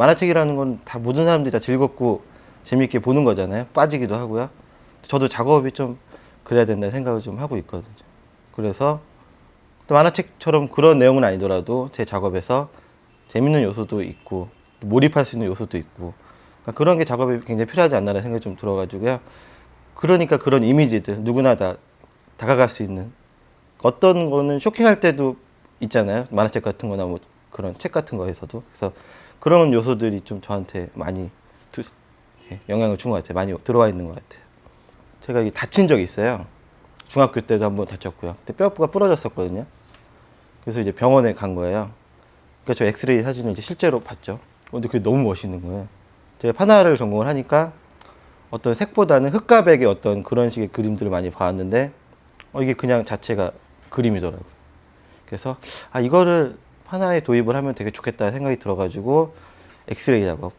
만화책이라는 건 다 모든 사람들이 다 즐겁고 재미있게 보는 거잖아요. 빠지기도 하고요. 저도 작업이 좀 그래야 된다는 생각을 좀 하고 있거든요. 그래서 또 만화책처럼 그런 내용은 아니더라도 제 작업에서 재밌는 요소도 있고 몰입할 수 있는 요소도 있고 그러니까 그런 게 작업에 굉장히 필요하지 않나라는 생각이 좀 들어가지고요. 그러니까 그런 이미지들 누구나 다 다가갈 수 있는 어떤 거는 쇼킹할 때도 있잖아요. 만화책 같은 거나 뭐 그런 책 같은 거에서도. 그래서 그런 요소들이 좀 저한테 많이 영향을 준 것 같아요. 많이 들어와 있는 것 같아요. 제가 이게 다친 적이 있어요. 중학교 때도 한번 다쳤고요. 그때 뼈가 부러졌었거든요. 그래서 이제 병원에 간 거예요. 그러니까 저 엑스레이 사진을 이제 실제로 봤죠. 근데 그게 너무 멋있는 거예요. 제가 판화를 전공을 하니까 어떤 색보다는 흙과 백의 어떤 그런 식의 그림들을 많이 봐왔는데 이게 그냥 자체가 그림이더라고요. 그래서 이거를 판화에 도입을 하면 되게 좋겠다 생각이 들어가지고 엑스레이 작업,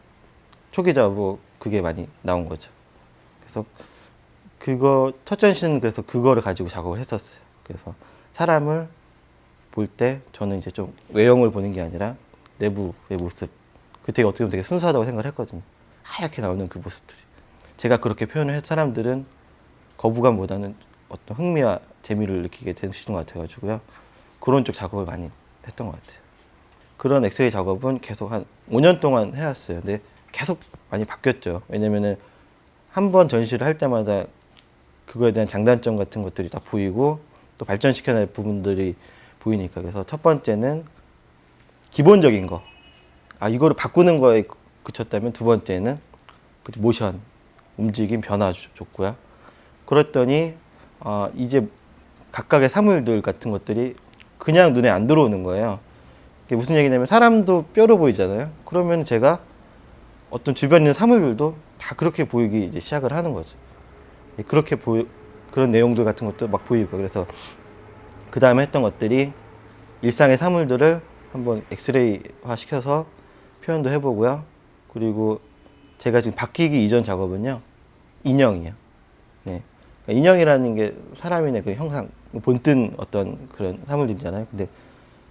초기 작업 그게 많이 나온 거죠. 그래서 그거 첫 전시는 그래서 그거를 가지고 작업을 했었어요. 그래서 사람을 볼 때 저는 이제 좀 외형을 보는 게 아니라 내부의 모습. 그 되게 어떻게 보면 되게 순수하다고 생각을 했거든요. 하얗게 나오는 그 모습들이. 제가 그렇게 표현을 했 사람들은 거부감보다는 어떤 흥미와 재미를 느끼게 되시는 것 같아가지고요. 그런 쪽 작업을 많이 했던 것 같아요. 그런 엑스레이 작업은 계속 한 5년 동안 해왔어요. 근데 계속 많이 바뀌었죠. 왜냐면은 한 번 전시를 할 때마다 그거에 대한 장단점 같은 것들이 다 보이고 또 발전시켜야 할 부분들이 보이니까. 그래서 첫 번째는 기본적인 거. 이거를 바꾸는 거에 그쳤다면 두 번째는 모션, 움직임, 변화 줬고요. 그랬더니 이제 각각의 사물들 같은 것들이 그냥 눈에 안 들어오는 거예요. 이게 무슨 얘기냐면 사람도 뼈로 보이잖아요. 그러면 제가 어떤 주변에 있는 사물들도 다 그렇게 보이기 이제 시작을 하는 거죠. 그렇게 그런 내용들 같은 것도 막 보이고. 그 다음에 했던 것들이 일상의 사물들을 한번 엑스레이화 시켜서 표현도 해보고요. 그리고 제가 지금 바뀌기 이전 작업은요, 인형이요. 네. 그러니까 인형이라는 게 사람이나 그 형상, 본뜬 어떤 그런 사물들이잖아요. 근데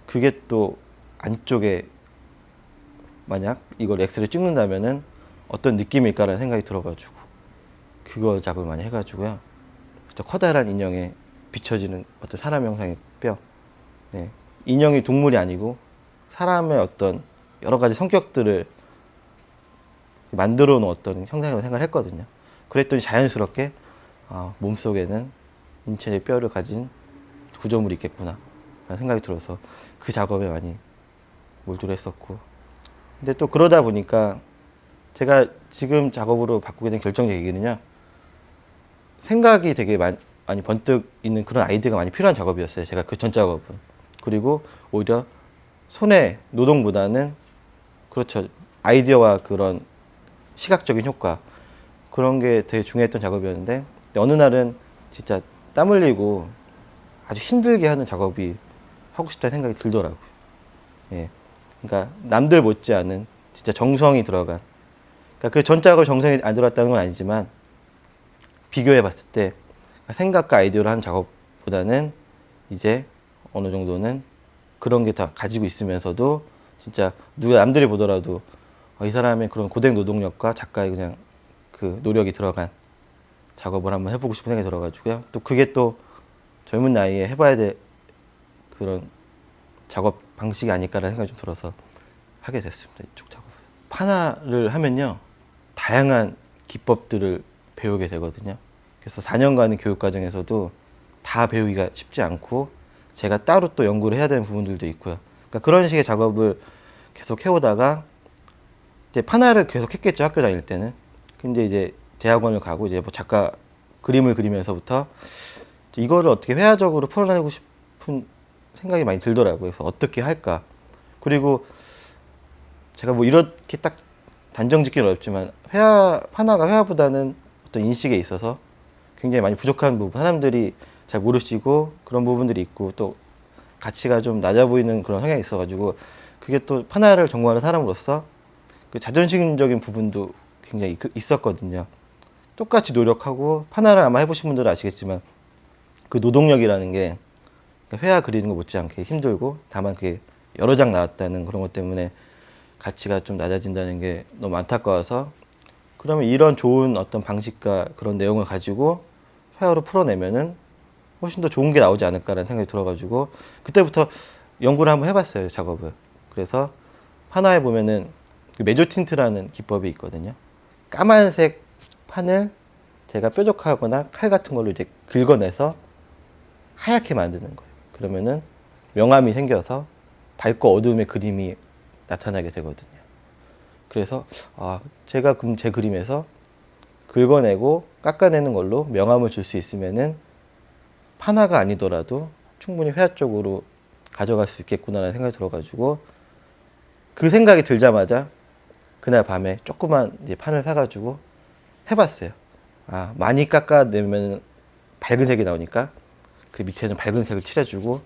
그게 또 안쪽에 만약 이걸 엑스레이 찍는다면은 어떤 느낌일까라는 생각이 들어가지고 그거 작업을 많이 해가지고요. 커다란 인형에 비춰지는 어떤 사람 형상의 뼈. 네. 인형이 동물이 아니고 사람의 어떤 여러 가지 성격들을 만들어 놓은 어떤 형상이라고 생각을 했거든요. 그랬더니 자연스럽게 몸속에는 인체의 뼈를 가진 구조물이 있겠구나 라는 생각이 들어서 그 작업에 많이 몰두를 했었고. 근데 또 그러다 보니까 제가 지금 작업으로 바꾸게 된 결정적 계기는요, 생각이 되게 많이 번뜩 있는 그런 아이디어가 많이 필요한 작업이었어요. 제가 그 전 작업은. 그리고 오히려 손의 노동보다는 그렇죠. 아이디어와 그런 시각적인 효과 그런 게 되게 중요했던 작업이었는데 어느 날은 진짜 땀 흘리고 아주 힘들게 하는 작업이 하고 싶다는 생각이 들더라고요. 예. 그러니까 남들 못지않은 진짜 정성이 들어간, 그러니까 그 전 작업 정성이 안 들어갔다는 건 아니지만 비교해 봤을 때 생각과 아이디어로 하는 작업보다는 이제 어느 정도는 그런 게 다 가지고 있으면서도 진짜 누가 남들이 보더라도 이 사람의 그런 고된 노동력과 작가의 그냥 그 노력이 들어간 작업을 한번 해보고 싶은 생각이 들어가지고요. 또 그게 또 젊은 나이에 해봐야 될 그런 작업 방식이 아닐까라는 생각이 좀 들어서 하게 됐습니다. 이쪽 작업. 판화를 하면요, 다양한 기법들을 배우게 되거든요. 그래서 4년간의 교육 과정에서도 다 배우기가 쉽지 않고 제가 따로 또 연구를 해야 되는 부분들도 있고요. 그러니까 그런 식의 작업을 계속 해오다가 이제 판화를 계속 했겠죠, 학교 다닐 때는. 근데 이제 대학원을 가고 이제 뭐 작가 그림을 그리면서부터 이거를 어떻게 회화적으로 풀어내고 싶은 생각이 많이 들더라고요. 그래서 어떻게 할까. 그리고 제가 뭐 이렇게 딱 단정 짓기는 어렵지만 판화가 회화보다는 어떤 인식에 있어서 굉장히 많이 부족한 부분, 사람들이 잘 모르시고 그런 부분들이 있고 또 가치가 좀 낮아 보이는 그런 성향이 있어가지고 그게 또 판화를 전공하는 사람으로서 그 자존심적인 부분도 굉장히 있었거든요. 똑같이 노력하고 판화를 아마 해보신 분들은 아시겠지만 그 노동력이라는 게 회화 그리는 거 못지않게 힘들고 다만 그게 여러 장 나왔다는 그런 것 때문에 가치가 좀 낮아진다는 게 너무 안타까워서, 그러면 이런 좋은 어떤 방식과 그런 내용을 가지고 회화로 풀어내면은 훨씬 더 좋은 게 나오지 않을까라는 생각이 들어가지고 그때부터 연구를 한번 해봤어요, 작업을. 그래서 판화에 보면은 그 메조틴트라는 기법이 있거든요. 까만색 판을 제가 뾰족하거나 칼 같은 걸로 이제 긁어내서 하얗게 만드는 거예요. 그러면은 명암이 생겨서 밝고 어두움의 그림이 나타나게 되거든요. 그래서 제가 그럼 제 그림에서 긁어내고 깎아내는 걸로 명암을 줄 수 있으면은 판화가 아니더라도 충분히 회화 쪽으로 가져갈 수 있겠구나라는 생각이 들어가지고, 그 생각이 들자마자 그날 밤에 조그만 이제 판을 사가지고 해봤어요. 많이 깎아내면 밝은 색이 나오니까 그 밑에는 밝은 색을 칠해주고,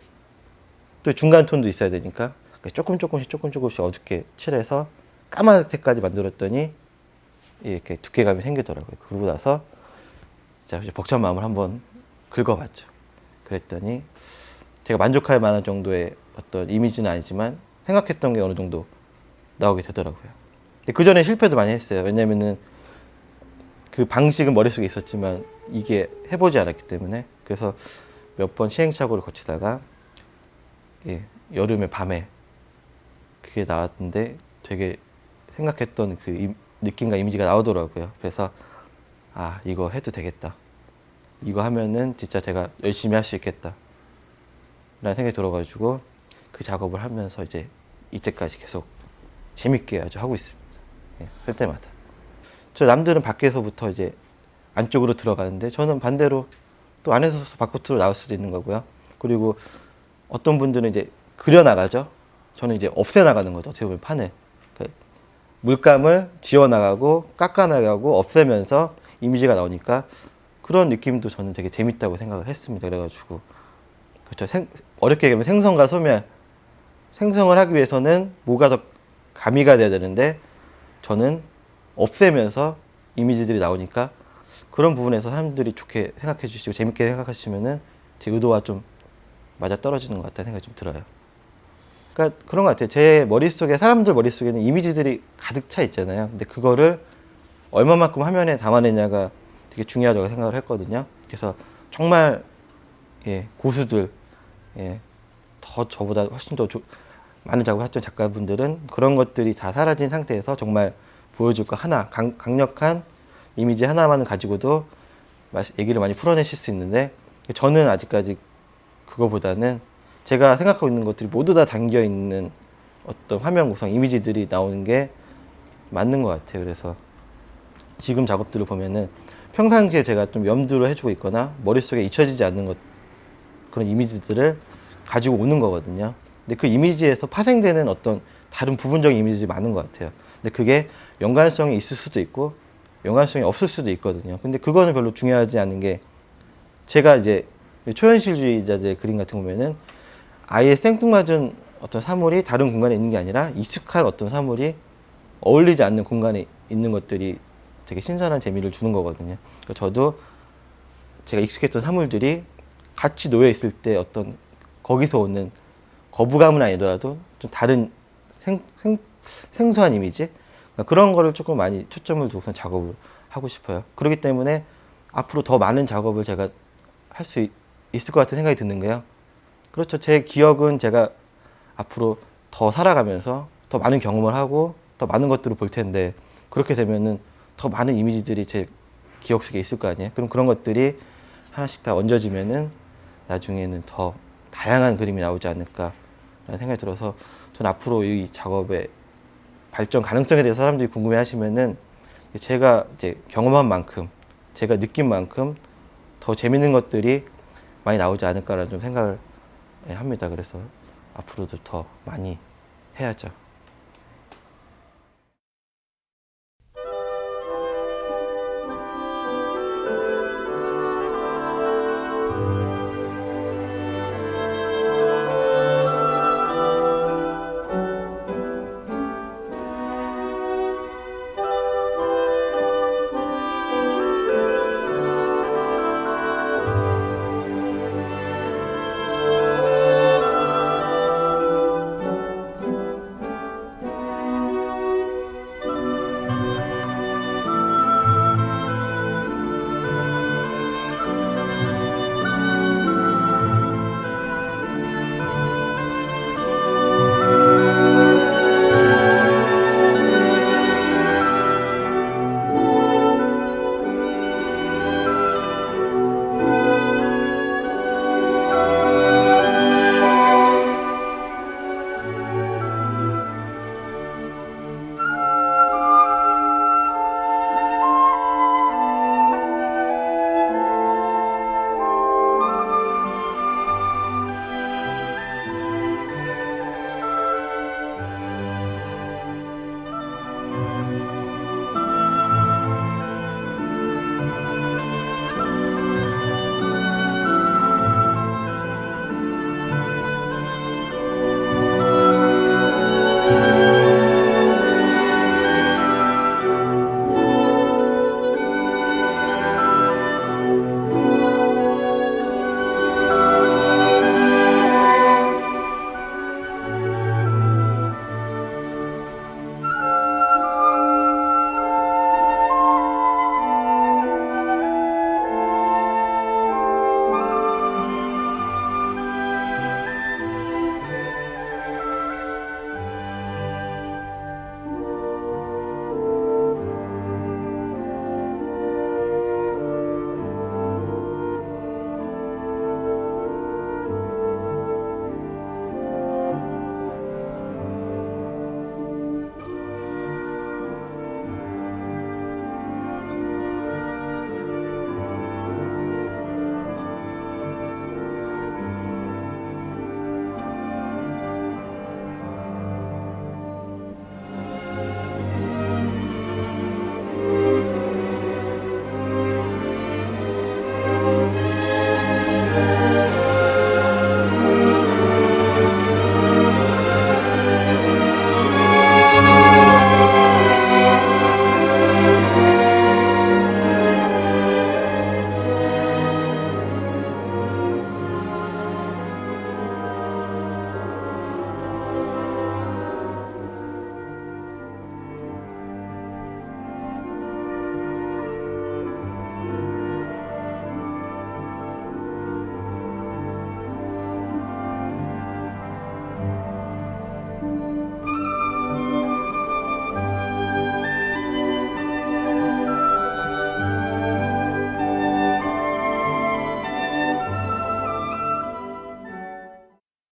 또 중간 톤도 있어야 되니까 조금씩 어둡게 칠해서 까만 색까지 만들었더니 이렇게 두께감이 생기더라고요. 그러고 나서 진짜 벅찬 마음을 한번 긁어봤죠. 그랬더니 제가 만족할 만한 정도의 어떤 이미지는 아니지만 생각했던 게 어느 정도 나오게 되더라고요. 그 전에 실패도 많이 했어요. 왜냐면은 그 방식은 머릿속에 있었지만 이게 해보지 않았기 때문에. 그래서 몇 번 시행착오를 거치다가 여름에 밤에 그게 나왔는데 되게 생각했던 그 느낌과 이미지가 나오더라고요. 그래서 이거 해도 되겠다. 이거 하면은 진짜 제가 열심히 할 수 있겠다 라는 생각이 들어가지고 그 작업을 하면서 이제까지 계속 재밌게 아주 하고 있습니다. 할 때마다. 남들은 밖에서부터 이제 안쪽으로 들어가는데 저는 반대로 또 안에서 밖으로 나올 수도 있는 거고요. 그리고 어떤 분들은 이제 그려나가죠. 저는 이제 없애나가는 거죠. 어떻게 보면 판을. 물감을 지워나가고 깎아나가고 없애면서 이미지가 나오니까 그런 느낌도 저는 되게 재밌다고 생각을 했습니다. 그래가지고 그렇죠. 어렵게 얘기하면 생성과 소멸. 생성을 하기 위해서는 뭐가 더 가미가 돼야 되는데 저는 없애면서 이미지들이 나오니까 그런 부분에서 사람들이 좋게 생각해 주시고 재밌게 생각하시면은 제 의도와 좀 맞아 떨어지는 것 같다는 생각이 좀 들어요. 그러니까 그런 것 같아요. 제 머릿속에, 사람들 머릿속에는 이미지들이 가득 차 있잖아요. 근데 그거를 얼마만큼 화면에 담아내냐가 되게 중요하다고 생각을 했거든요. 그래서 정말 고수들, 더 저보다 훨씬 더 많은 작업을 했던 작가분들은 그런 것들이 다 사라진 상태에서 정말 보여줄 거 하나, 강력한 이미지 하나만을 가지고도 얘기를 많이 풀어내실 수 있는데, 저는 아직까지 그거보다는 제가 생각하고 있는 것들이 모두 다 담겨 있는 어떤 화면 구성, 이미지들이 나오는 게 맞는 것 같아요. 그래서 지금 작업들을 보면은 평상시에 제가 좀 염두를 해주고 있거나 머릿속에 잊혀지지 않는 그런 이미지들을 가지고 오는 거거든요. 근데 그 이미지에서 파생되는 어떤 다른 부분적인 이미지들이 많은 것 같아요. 근데 그게 연관성이 있을 수도 있고 연관성이 없을 수도 있거든요. 근데 그거는 별로 중요하지 않은 게, 제가 이제 초현실주의자들의 그림 같은 거 보면은 아예 생뚱맞은 어떤 사물이 다른 공간에 있는 게 아니라 익숙한 어떤 사물이 어울리지 않는 공간에 있는 것들이 되게 신선한 재미를 주는 거거든요. 그러니까 저도 제가 익숙했던 사물들이 같이 놓여 있을 때 어떤 거기서 오는 거부감은 아니더라도 좀 다른 생소한 이미지, 그러니까 그런 거를 조금 많이 초점을 두고선 작업을 하고 싶어요. 그렇기 때문에 앞으로 더 많은 작업을 제가 할 수 있을 것 같은 생각이 드는 거예요. 그렇죠. 제 기억은 제가 앞으로 더 살아가면서 더 많은 경험을 하고 더 많은 것들을 볼 텐데, 그렇게 되면은 더 많은 이미지들이 제 기억 속에 있을 거 아니에요. 그럼 그런 것들이 하나씩 다 얹어지면은 나중에는 더 다양한 그림이 나오지 않을까라는 생각이 들어서, 저는 앞으로 이 작업의 발전 가능성에 대해서 사람들이 궁금해 하시면은 제가 이제 경험한 만큼, 제가 느낀 만큼 더 재밌는 것들이 많이 나오지 않을까라는 좀 생각을 합니다. 그래서 앞으로도 더 많이 해야죠.